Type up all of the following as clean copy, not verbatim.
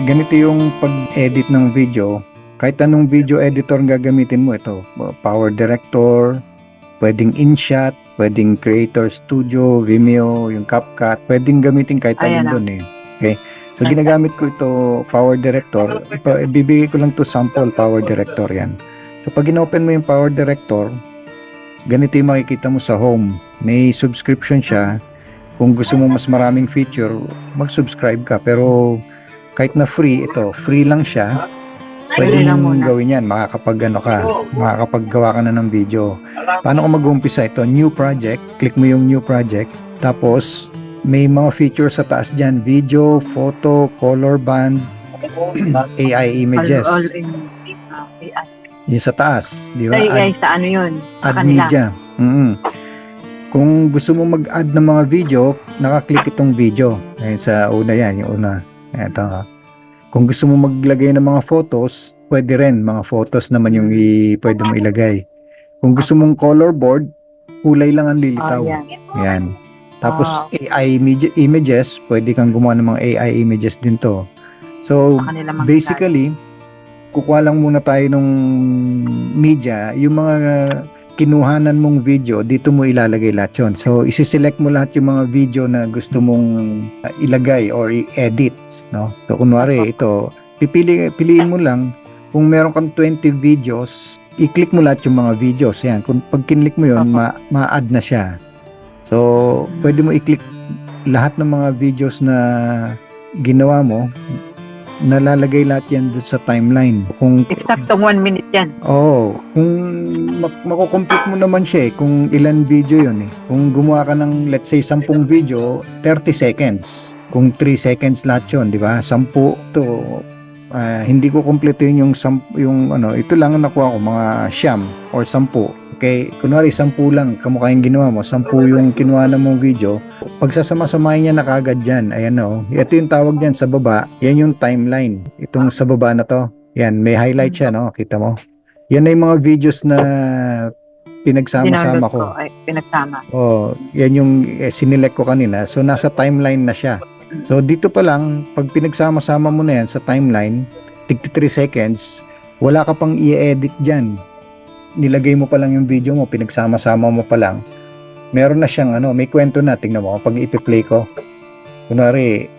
ganito yung pag-edit ng video. Kahit anong video editor ang gagamitin mo, ito, Power Director, pwedeng InShot, pwedeng Creator Studio, Vimeo, yung CapCut, pwedeng gamitin kahit alin Ayan doon eh. Okay? So ginagamit ko ito, Power Director. Ibibigay ko lang to sample Power Director yan. So pag in-open mo yung Power Director, ganito yung makikita mo sa home. May subscription siya. Kung gusto mo mas maraming feature, mag-subscribe ka. Pero kahit na free, ito, free lang siya. Pwede Free lang mong muna. gawin yan, makakapaggawa ka na ng video. Paano ko mag-uumpisa ito? New project, click mo yung new project, tapos may mga features sa taas dyan, video, photo, color band, AI images. All in AI. Yung sa taas, di Sa ba? AI, sa ano yun? Sa Add kanila. media. Kung gusto mo mag-add ng mga video, nakaklik itong video. Ayun sa una yan, yung una. Ito. Kung gusto mo maglagay ng mga photos, pwede rin. Mga photos naman yung pwede mo ilagay. Kung gusto mong color board, kulay lang ang lilitaw. Yan. Yan. Tapos AI images, pwede kang gumawa ng mga AI images din to. So, Sa kanila mga basically, kukuha lang muna tayo ng media, yung mga kinuhanan mong video, dito mo ilalagay lahat yun. So, isi-select mo lahat yung mga video na gusto mong ilagay or i-edit. No? So, kunwari, ito, piliin mo lang, kung meron kang 20 videos, i-click mo lahat yung mga videos. Yan. Kung pag kinlik mo yun, ma-add na siya. So, pwede mo i-click lahat ng mga videos na ginawa mo, nalalagay lahat yan doon sa timeline. Kung Eksaktong 1 minute yan. kung mako-compute mo naman siya eh, kung ilan video yun eh. Kung gumawa ka ng let's say 10 video, 30 seconds. Kung 3 seconds lahat yun, di ba? 10 to hindi ko kompleto yun yung ano, ito lang ang nakuha ko, mga siyam or 10. Okay, kunwari 10 lang kamukha yung ginawa mo, 10 yung kinuha na mong video, pagsasama-samahin niya na kagad dyan. Ayan o, ito yung tawag dyan sa baba, yan yung timeline. Itong sa baba na to, yan, may highlight siya, no? Kita mo? Yan na yung mga videos na pinagsama-sama ko. Pinagsama. Yan yung sinelect ko kanina. So, nasa timeline na siya. So, dito pa lang, pag pinagsama-sama mo na yan sa timeline, 3 seconds, wala ka pang i-edit dyan. Nilagay mo pa lang yung video mo, pinagsama-sama mo pa lang. Meron na siyang ano, may kwento na. Tingnan mo, pag ipi-play ko. Kunwari,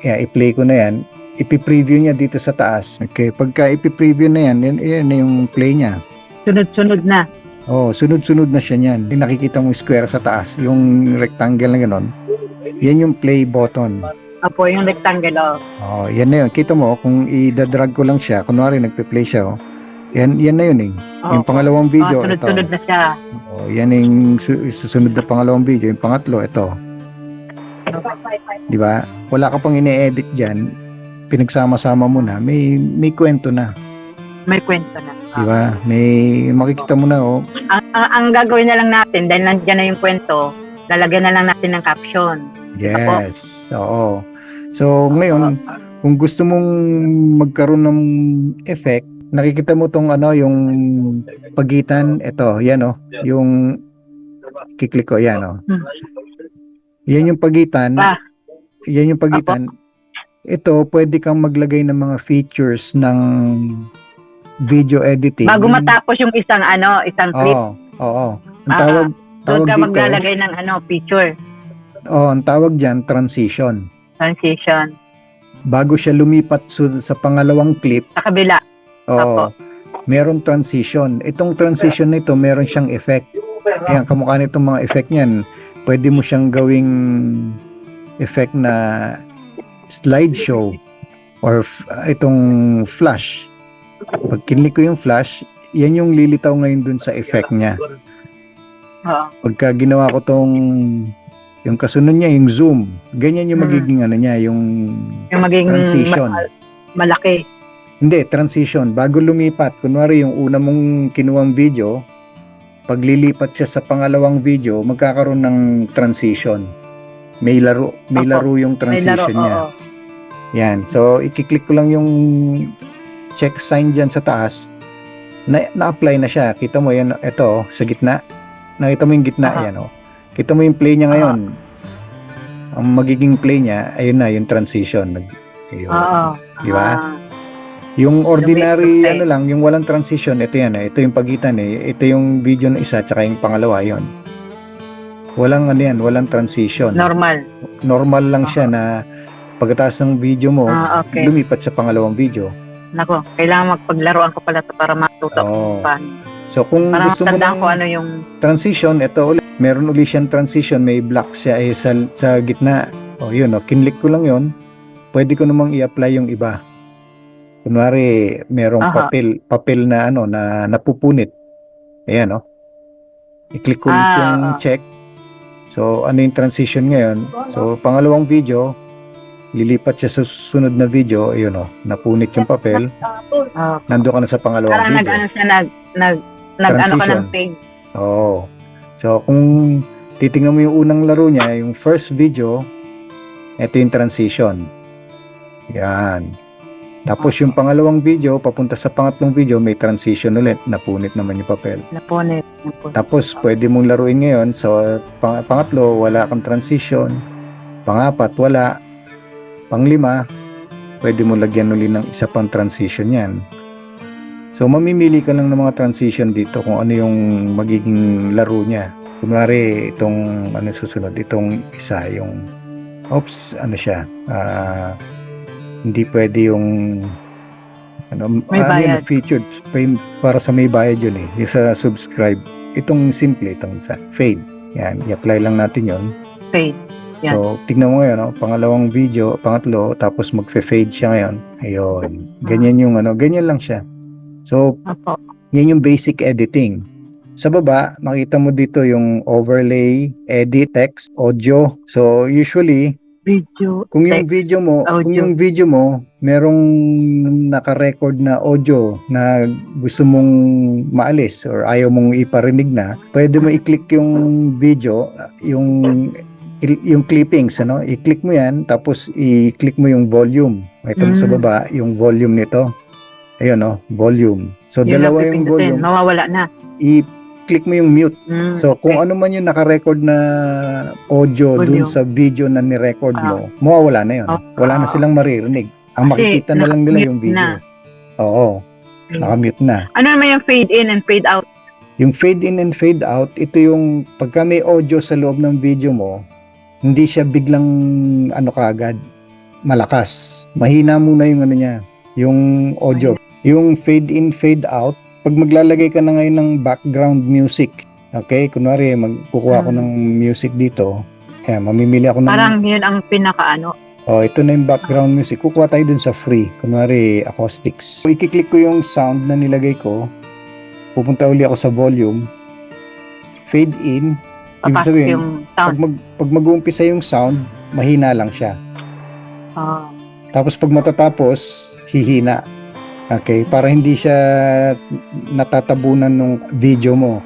i-play ko na yan, ipi-preview niya dito sa taas. Okay, pagka ipi-preview na yan, yan na yung play niya. Sunod-sunod na. Sunod-sunod na siya niyan. Nakikita mo yung square sa taas, yung rectangle na gano'n. Yan yung play button. Apo, yung rectangle. Yan na yun. Kita mo, kung i-drag ko lang siya, kunwari nagpe-play siya, yan na yun eh. Yung pangalawang video, sunod-sunod na siya. Yan yung susunod na pangalawang video. Yung pangatlo, ito. Di ba? Wala ka pang ine-edit dyan. Pinagsama-sama mo na. May kwento na. May kwento na. Di ba? May makikita mo na, Ang gagawin na lang natin, dahil nandiyan na yung kwento, lalagyan na lang natin ng caption. Yes. Oo. So, ngayon, kung gusto mong magkaroon ng effect, nakikita mo tong ano, yung pagitan, ito, yan yung kiklik ko, yan yan yung pagitan, yan yung pagitan. Ito, pwede kang maglagay ng mga features ng video editing. Bago matapos yung isang clip. Oo. Ang tawag doon ka dito, maglalagay ng feature. ang tawag diyan transition. Transition. Bago siya lumipat sa pangalawang clip, Sa kabila. meron transition. Itong transition nito, meron siyang effect. Ayan, kamukha nitong mga effect niyan. Pwede mo siyang gawing effect na slideshow or itong flash. Pag kinlik ko yung flash, yan yung lilitaw ngayon dun sa effect niya. Pagka ginawa ko tong yung kasunod niya, yung zoom, ganyan yung magiging ano niya, yung magiging transition. Malaki. Hindi, transition. Bago lumipat, kunwari yung una mong kinuwang video, pag lilipat siya sa pangalawang video, magkakaroon ng transition. May laro yung transition niya. Yan. So, ikiklik ko lang yung check sign dyan sa taas. Na-apply na siya. Kita mo yan, ito, sa gitna. Nakita mo yung gitna, yan Kita mo yung play niya ngayon. Ang magiging play niya, ayun na, yung transition. Ayun. Oo. Di ba? Ah, Yung ordinary, Lumipot, ano lang, yung walang transition, ito yan eh. Ito yung pagitan eh. Ito yung video ng isa, tsaka yung pangalawa, yon. Walang ano yan, walang transition. normal. Normal lang siya na pagkatapos ng video mo, Okay. lumipat sa pangalawang video. Nako, kailangan magpaglaruan ko pala to para matuto Oo. kung paano. So kung Para gusto mo matandaan ng ko ano yung transition, ito ulit. Meron ulit siyang transition, may black siya eh, sa gitna. O yun, kinlik ko lang yun. Pwede ko namang i-apply yung iba. Kunwari, merong Aha. papel na ano na napupunit. Ayan, i-click ko ulit yung oo. check. So, ano yung transition ngayon? So, pangalawang video, lilipat siya sa susunod na video, ayun napunit yung papel. Nando ka na sa pangalawang Parang video. nag-ano siya, nag-ano ka Transition. ng page. Oo. So, kung titingnan mo yung unang laro niya, yung first video, ito yung transition. Yan. Tapos yung pangalawang video, papunta sa pangatlong video, may transition ulit. Napunit naman yung papel. Napunit. Tapos, pwede mong laruin ngayon. So, pangatlo, wala kang transition. Pangapat, wala. Panglima, pwede mo lagyan ulit ng isa pang transition yan. So, mamimili ka lang ng mga transition dito kung ano yung magiging laro niya. Kunwari, itong, ano susunod, itong isa, yung, ano siya, hindi pwede yung, May bayad. Yung featured, para sa may bayad yun eh, yung sa subscribe. Itong simple, itong sa fade. Yan, i-apply lang natin yun. Fade. Yan. So, tignan mo ngayon, pangalawang video, pangatlo, tapos magfe-fade siya ngayon. Ayun. Ganyan yung ganyan lang siya. So, Opo. yan yung basic editing. Sa baba, makita mo dito yung overlay, edit, text, audio. So, usually, Video. kung yung text, video mo, audio. kung yung video mo, merong naka-record na audio na gusto mong maalis or ayaw mong iparinig na, pwede mo i-click yung video, yung clippings, i-click mo yan, tapos i-click mo yung volume. Ito sa baba, yung volume nito. Ayun, volume. So, Yun dalawa ang yung pipindutin, volume. mawawala na. I-click mo yung mute. So, kung ano man yung naka-record na audio dun Volume. sa video na ni-record mo, mawawala na yun. Wala na silang maririnig. Ang makikita na lang nila yung video. Oo. Nakamute na. Ano naman yung fade in and fade out? Yung fade in and fade out, ito yung pagka may audio sa loob ng video mo, hindi siya biglang kaagad malakas. Mahina muna yung niya, yung audio. Yung fade in, fade out, pag maglalagay ka na ngayon ng background music, okay? Kunwari, magkukuha ako ng music dito. Kaya, mamimili ako ng... Parang yun ang pinaka-ano. Ito na yung background music. Kukuha tayo dun sa free. Kunwari, acoustics. So, i-click ko yung sound na nilagay ko. Pupunta uli ako sa volume. Fade in. Ibig Papasok sabihin, yung sound. pag mag-uumpisa yung sound, mahina lang siya. Tapos, pag matatapos, hihina. Okay, para hindi siya natatabunan ng video mo.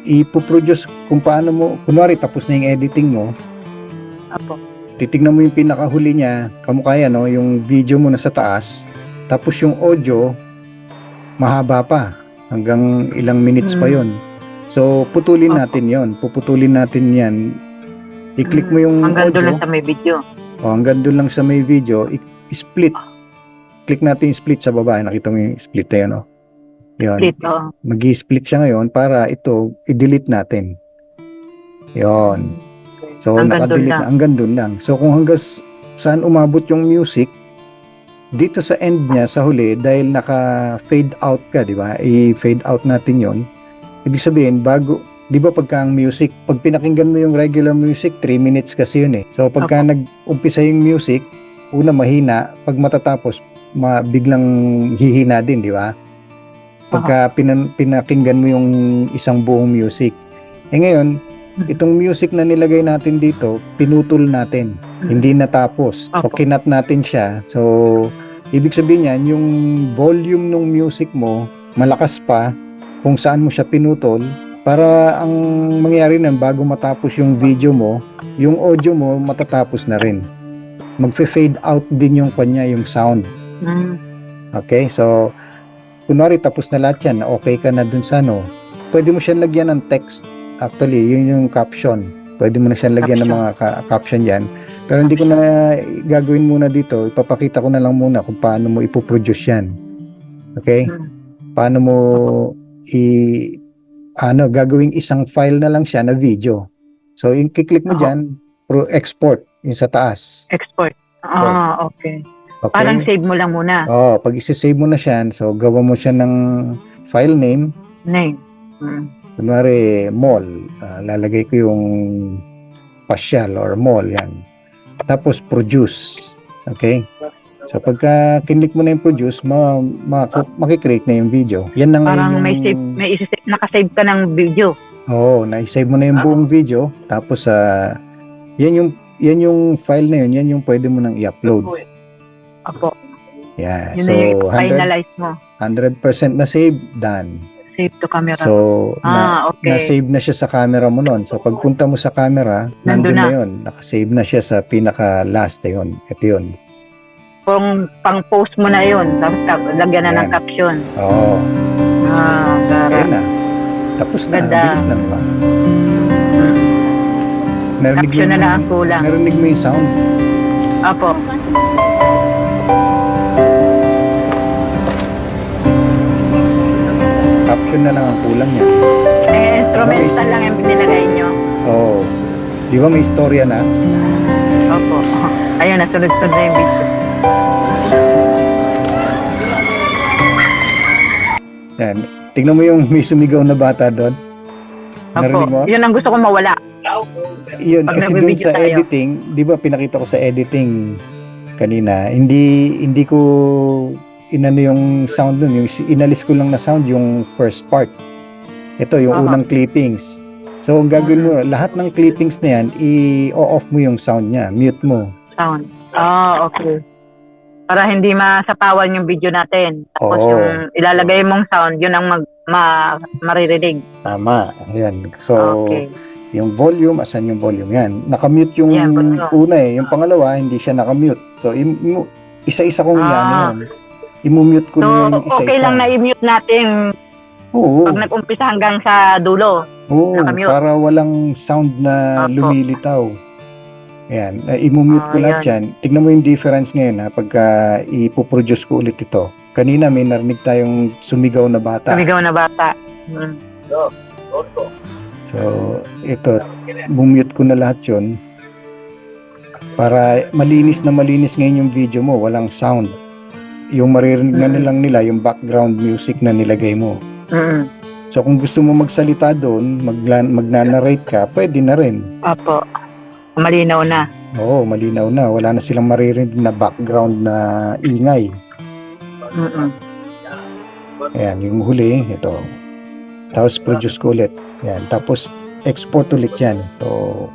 Ipoproduce kung paano mo, kunwari tapos na yung editing mo. Apo. Titignan mo yung pinakahuli niya, kamukha yan, yung video mo nasa taas. Tapos yung audio, mahaba pa. Hanggang ilang minutes pa yon. So, putulin natin yon. Puputulin natin yan. I-click mo yung hanggang audio. doon lang sa may video. Hanggang doon lang sa may video. I-split. Click natin yung split sa baba. Nakita mo yung split na yun, Yun. Split, Mag-i-split siya ngayon para ito, i-delete natin. Yun. So, naka-delete na. Hanggang doon lang. So, kung hanggang saan umabot yung music, dito sa end niya, sa huli, dahil naka-fade out ka, di ba? I-fade out natin yon. Ibig sabihin, di ba pagka ang music, pag pinakinggan mo yung regular music, 3 minutes kasi yun eh. So, pagka nag-umpisa yung music, una mahina, pag matatapos, biglang hihina din, di ba? Pagka pinakinggan mo yung isang buong music. Ngayon, itong music na nilagay natin dito, pinutol natin. Hindi natapos. So, kinat natin siya. So, ibig sabihin yan, yung volume ng music mo, malakas pa kung saan mo siya pinutol, para ang mangyari nun, bago matapos yung video mo, yung audio mo, matatapos na rin. Magfe-fade out din yung kanya, yung sound. Okay, so kunwari tapos na lahat yan, okay ka na dun sa pwede mo siyang lagyan ng text. Actually, yun yung caption. Pwede mo na siyang lagyan ng mga caption yan. Pero hindi ko na gagawin muna dito. Ipapakita ko na lang muna kung paano mo ipoproduce yan. Okay? Mm. Paano mo gagawing isang file na lang siya na video. So, yung kiklik mo Oo. dyan, export, yung sa taas. Export. Okay. Okay? Parang save mo lang muna. Pag isi-save mo na siya, so gawa mo siya ng file name. Name. Mm. Kunwari, mall. Lalagay ko yung pasyal or mall, yan. Tapos, produce. Okay? So, pagka kinlik mo na yung produce, makikreate na yung video. Yan na ngayon Parang yung... nakasave ka ng video. Na-save mo na yung buong video. Tapos, yan yung file na yun, yan yung pwede mo nang i-upload. Apo. Yeah. Yun So, na yung finalize mo. 100% na save, done. Save to camera. So, okay. na-save na siya sa camera mo nun. So, pagpunta mo sa camera, nandun na yun. Nakasave na siya sa pinaka-last na yun. Ito yun. Kung pang-post mo na yun, tapos lagyan na ng caption. Oo. Ayan na. Tapos na. Ganda. Bilis na naman. Caption na lang ang kulang. Narinig mo yung sound? Apo. Caption na lang ang kulang niya. Instrumental lang yung nilagay nyo. Oo. Di ba may istorya na? Opo. Ayun, nasunod-sunod na yung video. Yan. Tingnan mo yung may sumigaw na bata doon. Narinig mo? Opo. Yun ang gusto ko mawala. Yun, Pag kasi doon nagbibideo sa tayo. editing, di ba pinakita ko sa editing kanina, hindi ko inano yung sound nun, yung inalis ko lang na sound yung first part. Ito, yung unang clippings. So, ang gagawin mo, lahat ng clippings na yan, i-off mo yung sound niya, mute mo. Sound. Okay. Para hindi masapawan yung video natin. Tapos yung ilalagay mong sound, yun ang maririnig. Tama. Ayan. So, Okay. yung volume, asan yung volume? Yan. Nakamute yung una yung pangalawa, hindi siya nakamute. So, isa-isa kong yan. I-mute ko So, na yung isa-isa. okay lang na i-mute natin Oo. pag nag-umpisa hanggang sa dulo. Oo, Nakamute. para walang sound na Opo. lumilitaw. Ayan, i-mute ko lahat yan. Tignan mo yung difference ngayon pagka ipoproduce ko ulit ito. Kanina may narinig tayong sumigaw na bata. Sumigaw na bata. Hmm. So, ito, bumute ko na lahat yun para malinis ngayon yung video mo, walang sound. Yung maririnig na nilang nila, yung background music na nilagay mo. Mm. So, kung gusto mo magsalita doon, magna-narrate ka, pwede na rin. Opo. Malinaw na. Oo, malinaw na. Wala na silang maririnig na background na ingay. Mm-mm. Ayan, yung huli, ito. Tapos produce ko ulit. Ayan, tapos export ulit yan. So,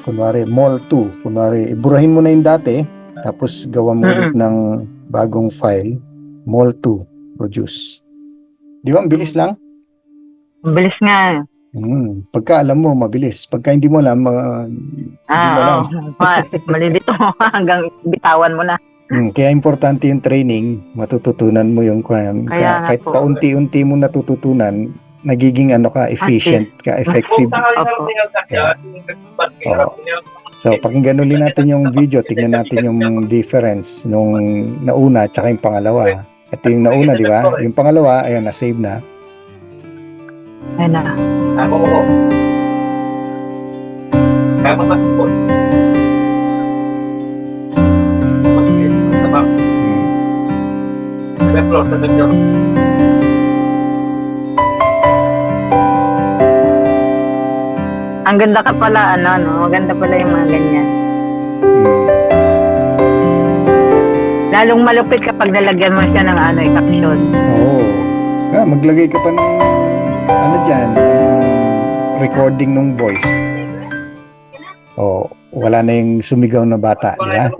kunwari, mall 2. Kunwari, iburahin mo na yung dati, tapos gawa mo ulit ng bagong file, mall 2, produce. Di ba, ang bilis lang? Bilis nga. Pagka alam mo, mabilis. Pagka hindi mo alam, hindi mo alam. Malilito hanggang bitawan mo na. Kaya importante yung training, matututunan mo yung kahit paunti-unti mo natututunan, nagiging efficient ka, effective. So, pakinggan ulit natin yung video, tignan natin yung difference nung nauna at saka yung pangalawa. Ito yung nauna, di ba? Yung pangalawa, ayun, na-save na. Ayun na. Ang ganda ka pala, maganda pala yung mga ganyan. Lalong malupit kapag nalagyan mo siya ng caption. Oo. Maglagay ka pa ng dyan, recording ng voice. Wala na yung sumigaw na bata, di ba?